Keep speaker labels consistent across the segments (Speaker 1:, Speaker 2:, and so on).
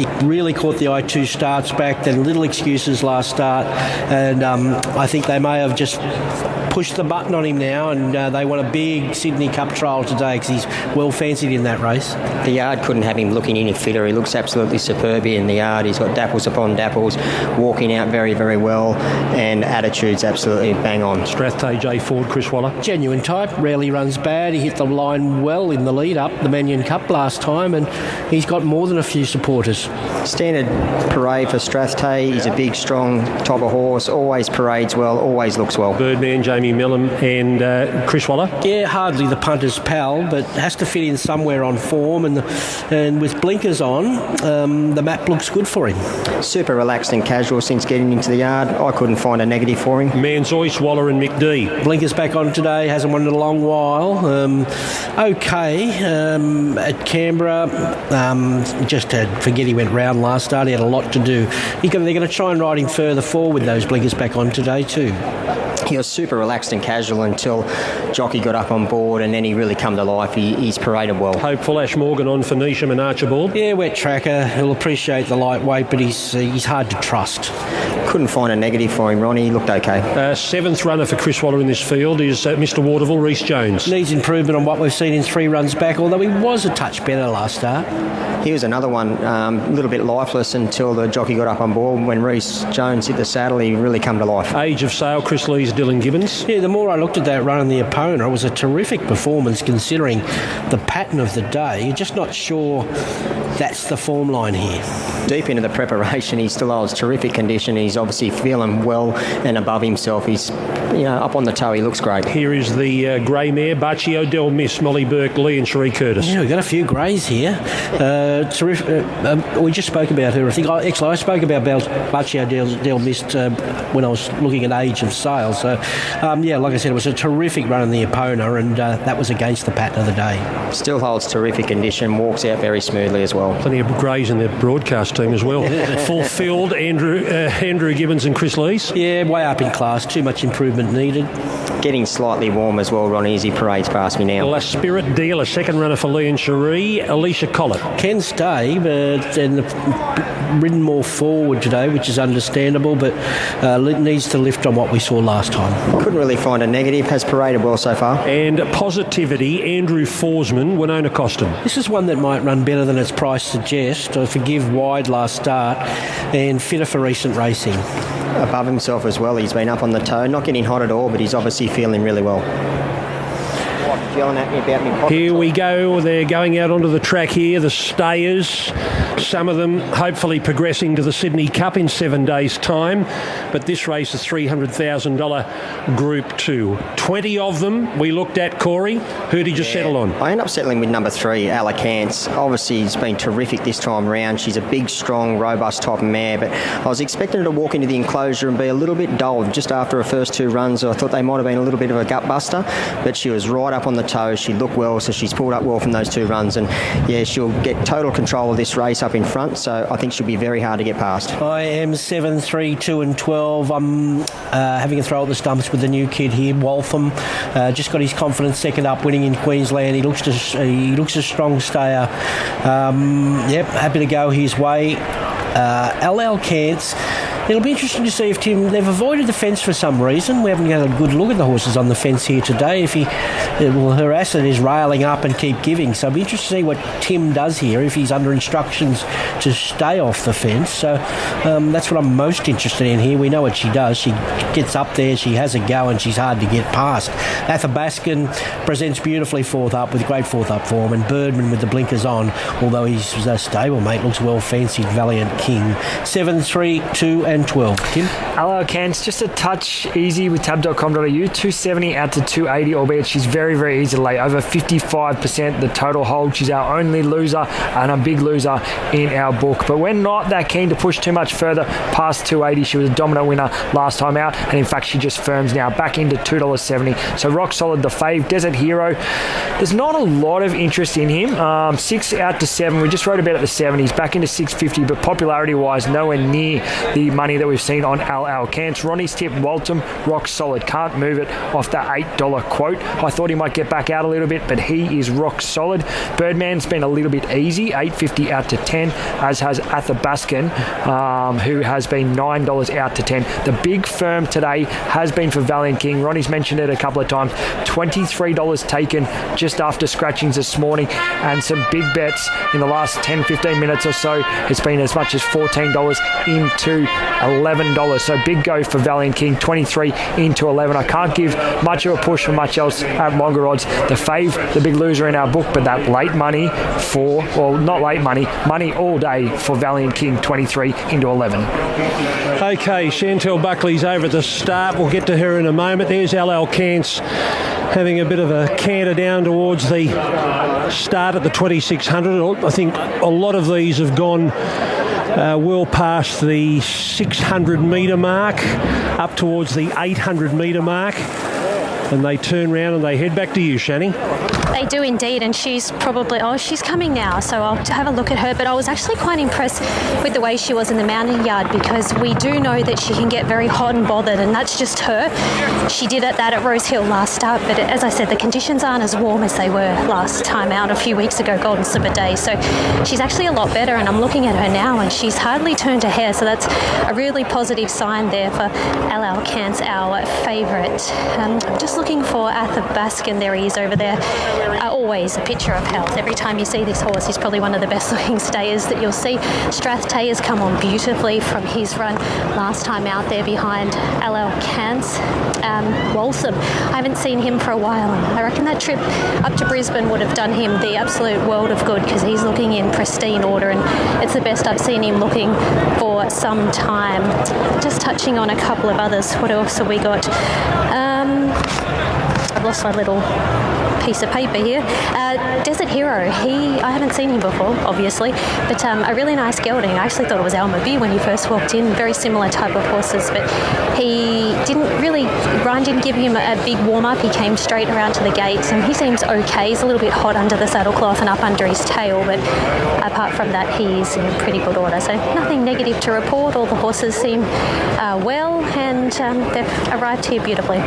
Speaker 1: He really caught the eye 2 starts back, then little excuses last start, and I think they may have just pushed the button on him now, and they want a big Sydney Cup trial today because he's well fancied in that race.
Speaker 2: The yard couldn't have him looking any fitter. He looks absolutely superb in the yard. He's got dapples upon dapples, walking out very, very well, and attitude's absolutely bang on.
Speaker 3: Strathtay J Ford, Chris Waller.
Speaker 1: Genuine type, rarely runs bad. He hit the line well in the lead up, the Manion Cup last time, and he's got more than a few supporters.
Speaker 2: Standard parade for Strathtay. He's a big, strong type of horse, always parades well, always looks well.
Speaker 3: Birdman, Jamie Mellon and Chris Waller.
Speaker 1: Yeah, hardly the punter's pal, but has to fit in somewhere on form, and with blinkers on, the map looks good for him.
Speaker 2: Super relaxed and casual since getting into the yard. I couldn't find a negative for him.
Speaker 3: Manzoice, Waller and McD.
Speaker 1: Blinkers back on today, hasn't won in a long while. Okay, at Canberra, just forget he went round last start. He had a lot to do. They're going to try and ride him further forward with those blinkers back on today too.
Speaker 2: He was super relaxed and casual until Jockey got up on board, and then he really come to life. He's paraded well.
Speaker 3: Hopeful Ash Morgan on for Neesham and Archibald.
Speaker 1: Yeah, wet tracker. He'll appreciate the lightweight, but he's hard to trust.
Speaker 2: Couldn't find a negative for him, Ronnie. He looked okay.
Speaker 3: Seventh runner for Chris Waller in this field is Mr. Waterville, Rhys Jones.
Speaker 1: Needs improvement on what we've seen in 3 runs back, although he was a touch better last start.
Speaker 2: He was another one, a little bit lifeless until the jockey got up on board. When Rhys Jones hit the saddle, he really come to life.
Speaker 3: Age of Sale, Chris Lees, Dylan Gibbons.
Speaker 1: Yeah, the more I looked at that run in the opponent, it was a terrific performance considering the pattern of the day. You're just not sure that's the form line here.
Speaker 2: Deep into the preparation, he still holds terrific condition. He's obviously feeling well and above himself. He's up on the toe. He looks great.
Speaker 3: Here is the grey mare, Baccio Del Miss, Molly Burke, Lee and Cherie Curtis.
Speaker 1: Yeah, we've got a few greys here. Terrific. We just spoke about her. I think I spoke about Baccio Del Miss when I was looking at Age of Sale. So, like I said, it was a terrific run in the opponent, and that was against the pattern of the day.
Speaker 2: Still holds terrific condition, walks out very smoothly as well.
Speaker 3: Plenty of greys in the broadcast team as well. Full field, Andrew Gibbons and Chris Lees.
Speaker 1: Yeah, way up in class. Too much improvement needed.
Speaker 2: Getting slightly warm as well, Ronnie, as he parades past me now.
Speaker 3: La Spirit Dealer, second runner for Lee and Cherie, Alicia Collett.
Speaker 1: Can stay, but then ridden more forward today, which is understandable, but needs to lift on what we saw last time.
Speaker 2: Couldn't really find a negative, has paraded well so far.
Speaker 3: And Positivity, Andrew Forsman, Winona Costin.
Speaker 1: This is one that might run better than its price suggests. I forgive wide last start and fitter for recent racing.
Speaker 2: Above himself as well. He's been up on the toe, not getting hot at all, but he's obviously feeling really well. Yelling at me about me pockets.
Speaker 3: Here we go. They're going out onto the track here, the stayers. Some of them hopefully progressing to the Sydney Cup in 7 days' time. But this race is $300,000 Group 2. 20 of them we looked at, Corey. Who did you settle on?
Speaker 2: I ended up settling with number 3, Alicant's. Obviously, she's been terrific this time round. She's a big, strong, robust type of mare. But I was expecting her to walk into the enclosure and be a little bit dull. Just after her first 2 runs, I thought they might have been a little bit of a gut buster. But she was right up on the toes. She looked well, so she's pulled up well from those 2 runs. And, yeah, she'll get total control of this race up in front. So I think she'll be very hard to get past.
Speaker 1: I am 7, 3, 2 and 12. I'm having a throw at the stumps with the new kid here, Waltham. Just got his confidence second up, winning in Queensland. He looks a strong stayer. Happy to go his way. LL Cants. It'll be interesting to see if they've avoided the fence for some reason. We haven't had a good look at the horses on the fence here today. If her asset is railing up and keep giving. So it'll be interesting to see what Tim does here, if he's under instructions to stay off the fence. So that's what I'm most interested in here. We know what she does. She gets up there, she has a go, and she's hard to get past. Athabaskan presents beautifully fourth up with great fourth up form, and Birdman with the blinkers on, although his stablemate looks well fancied, Valiant King. 7, 3, 2 and 12. Tim?
Speaker 4: Hello, Cans. Just a touch easy with tab.com.au. 270 out to 280, albeit she's very, very easy to lay. Over 55% the total hold. She's our only loser and a big loser in our book. But we're not that keen to push too much further past 280. She was a dominant winner last time out, and in fact, she just firms now back into $2.70. So rock solid, the fave. Desert Hero. There's not a lot of interest in him. 6 out to 7. We just wrote about at the 70s, back into 650, but popularity-wise, nowhere near the money money that we've seen on Al Alcance. Ronnie's tip, Waltham, rock solid. Can't move it off the $8 quote. I thought he might get back out a little bit, but he is rock solid. Birdman's been a little bit easy, $8.50 out to 10, as has Athabaskan, who has been $9 out to 10. The big firm today has been for Valiant King. Ronnie's mentioned it a couple of times. $23 taken just after scratchings this morning, and some big bets in the last 10-15 minutes or so. It's been as much as $14 into $11. So big go for Valiant King, 23 into 11. I can't give much of a push for much else at longer odds. The fave, the big loser in our book, but that late money for, well, not late money all day for Valiant King, 23 into 11.
Speaker 3: Okay, Chantel Buckley's over at the start. We'll get to her in a moment. There's Al Alcance having a bit of a canter down towards the start at the 2600. I think a lot of these have gone well past the 600 metre mark, up towards the 800 metre mark, and they turn round and they head back to you, Shani.
Speaker 5: They do indeed, and she's probably, she's coming now, so I'll have a look at her. But I was actually quite impressed with the way she was in the mountain yard, because we do know that she can get very hot and bothered, and that's just her. She did that at Rose Hill last start, but as I said, the conditions aren't as warm as they were last time out a few weeks ago, Golden Slipper Day. So she's actually a lot better, and I'm looking at her now, and she's hardly turned her hair, so that's a really positive sign there for Al Alcance, our favourite. I'm just looking for Athabaskan. There he is over there. Always a picture of health. Every time you see this horse, he's probably one of the best looking stayers that you'll see. Strathtay has come on beautifully from his run last time out there behind Al Alcance. Waltham, I haven't seen him for a while. I reckon that trip up to Brisbane would have done him the absolute world of good, because he's looking in pristine order, and it's the best I've seen him looking for some time. Just touching on a couple of others. What else have we got? I've lost my little piece of paper here. Desert Hero, I haven't seen him before, obviously, but a really nice gelding. I actually thought it was Alma B when he first walked in. Very similar type of horses, but Ryan didn't give him a big warm-up. He came straight around to the gates, and he seems okay. He's a little bit hot under the saddlecloth and up under his tail, but apart from that, he's in pretty good order. So nothing negative to report. All the horses seem well, and they've arrived here beautifully.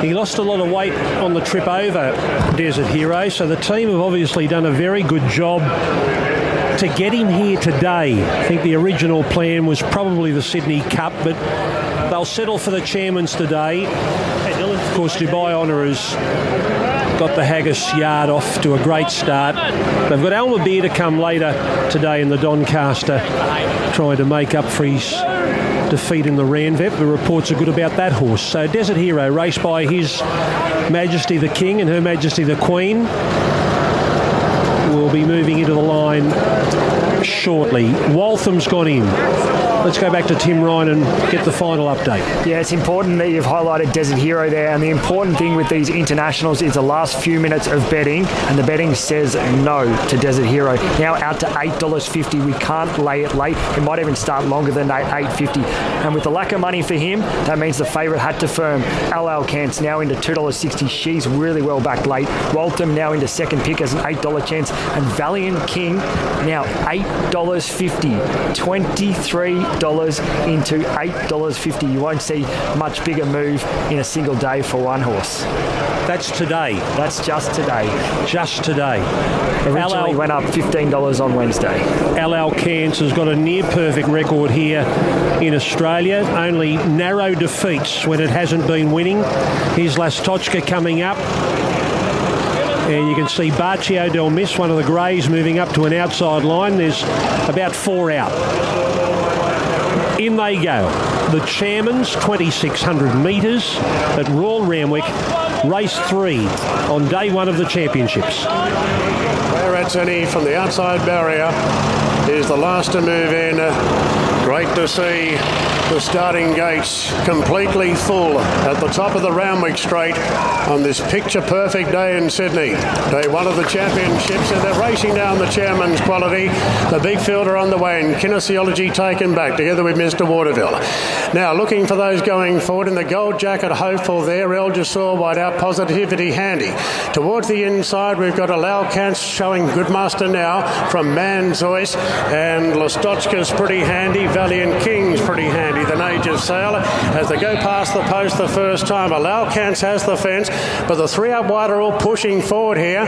Speaker 3: He lost a lot of weight on the trip over Desert Hero, so the team have obviously done a very good job to get him here today. I think the original plan was probably the Sydney Cup, but they'll settle for the Chairman's today. Of course, Dubai Honour has got the Haggis yard off to a great start. They've got Alma Beer to come later today in the Doncaster, trying to make up for his defeat in the Randwick. The reports are good about that horse. So Desert Hero, raced by His Majesty the King and Her Majesty the Queen, will be moving into the line shortly. Waltham's gone in. Let's go back to Tim Ryan and get the final update.
Speaker 4: Yeah, it's important that you've highlighted Desert Hero there, and the important thing with these internationals is the last few minutes of betting, and the betting says no to Desert Hero. Now out to $8.50. We can't lay it late. It might even start longer than $8.50. And with the lack of money for him, that means the favourite had to firm. Al Alcance now into $2.60. She's really well back late. Waltham now into second pick as an $8 chance, and Valiant King now $8.50. $23 into $8.50. You won't see much bigger move in a single day for one horse.
Speaker 3: That's today.
Speaker 4: That's just today.
Speaker 3: Just today.
Speaker 4: Originally went up $15 on Wednesday.
Speaker 3: Al Alcance has got a near perfect record here in Australia. Only narrow defeats when it hasn't been winning. Here's Lastochka coming up. And you can see Baccio del Mis, one of the greys, moving up to an outside line. There's about 4 out. In they go. The Chairman's 2,600 metres at Royal Randwick, race 3 on day 1 of the championships.
Speaker 6: Barazzini from the outside barrier is the last to move in. Great to see the starting gates completely full at the top of the Randwick Straight on this picture-perfect day in Sydney. Day 1 of the championships, and they're racing down the Chairman's quality. The big fielder on the way, and Kinesiology taken back together with Mr. Waterville. Now looking for those going forward in the gold jacket, hopeful there. El Jasur wide out, Positivity handy. Towards the inside, we've got Alcance showing good master now from Manzois, and Lastochka's pretty handy. Valiant King's pretty handy. The Age of Sail as they go past the post the first time. Alaukance has the fence, but the three up wide are all pushing forward here,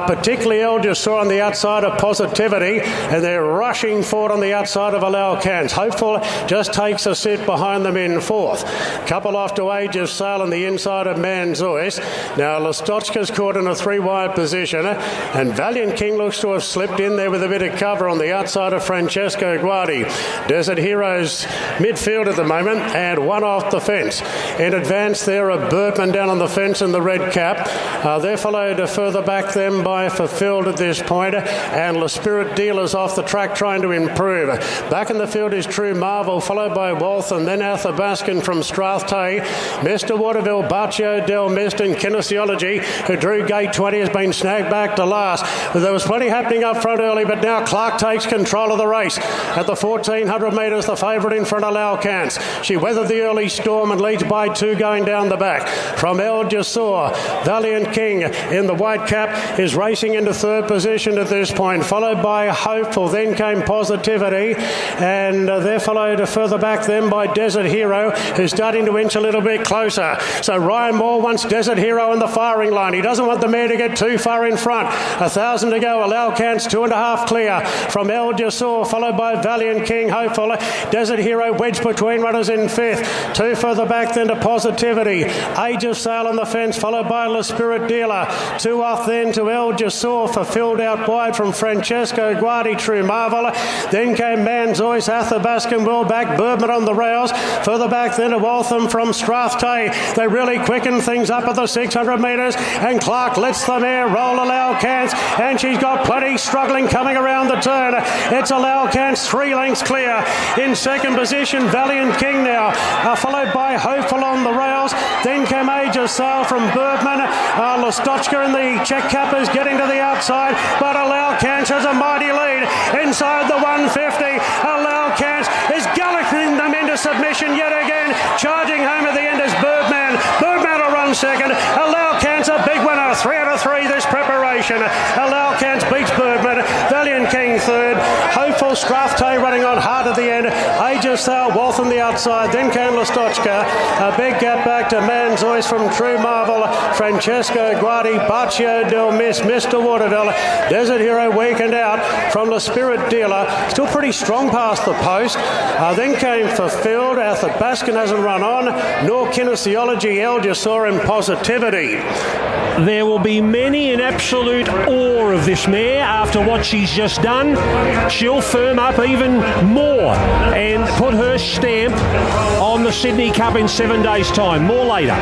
Speaker 6: particularly El Jasur on the outside of Positivity, and they're rushing forward on the outside of Alaukance. Hopeful just takes a sit behind them in fourth. Couple off to Age of Sail on the inside of Manzois. Now Listotchka's caught in a three-wide position, and Valiant King looks to have slipped in there with a bit of cover on the outside of Francesco Guardi. Desert Heroes midfield at the moment, and one off the fence. In advance there are Burpman down on the fence in the red cap. They're followed further back them by Fulfilled at this point, and La Spirit Dealers off the track trying to improve. Back in the field is True Marvel, followed by Waltham, then Athabaskan from Strathtay. Mr. Waterville, Baccio Del Mist and Kinesiology, who drew gate 20, has been snagged back to last. There was plenty happening up front early, but now Clark takes control of the race. At the 1400 metres, the favourite in front of Alaukance. She weathered the early storm and leads by two going down the back. From El Jasur, Valiant King in the white cap is racing into third position at this point, followed by Hopeful. Then came Positivity, and they're followed further back then by Desert Hero, who's starting to inch a little bit closer. So Ryan Moore wants Desert Hero in the firing line. He doesn't want the mare to get too far in front. 1,000 to go. Alaukance 2.5 clear from El Jasur, followed by Valiant King. Hopeful. Desert Hero wedged between runners in fifth. Two further back then to Positivity. Age of Sail on the fence, followed by La Spirit Dealer. Two off then to El Jasur, Fulfilled out wide from Francesco Guardi, True Marvel. Then came Manzois, Athabaskan well back, Burpman on the rails. Further back then to Waltham from Strathtay. They really quicken things up at the 600 metres, and Clark lets the mare roll Alaukance, and she's got plenty struggling coming around the turn. It's Alaukance 3 lengths clear. In second position, Valiant King now, followed by Hopeful on the rails. Then came Age of Sail from Burpman. Listotchka in the check cap is getting to the outside, but Alaukance has a mighty lead inside the 150. Alaukance is galloping them into submission yet again. Charging home at the end is Birdman. Birdman will run second. Alaukance a big winner. 3 out of 3 this preparation. Alaukance beats Birdman. Valiant King third. Hopeful Strathtay running on hard at the end. Age of Sail, Waltham the outside. Then came Listotchka. A big gap back to Manzois from True Marvel. Francesco Guardi, Baccio Del Mist, Mr. Waterville. Desert Hero weakened out from La Spirit Dealer. Still pretty strong past the post. Then came Fulfilled. Athabaskan hasn't run on. Nor Kinesiology, El Jasur and Positivity.
Speaker 3: There will be many in absolute awe of this mare after what she's just done. She'll firm up even more and put her stamp on the Sydney Cup in 7 days' time. More later.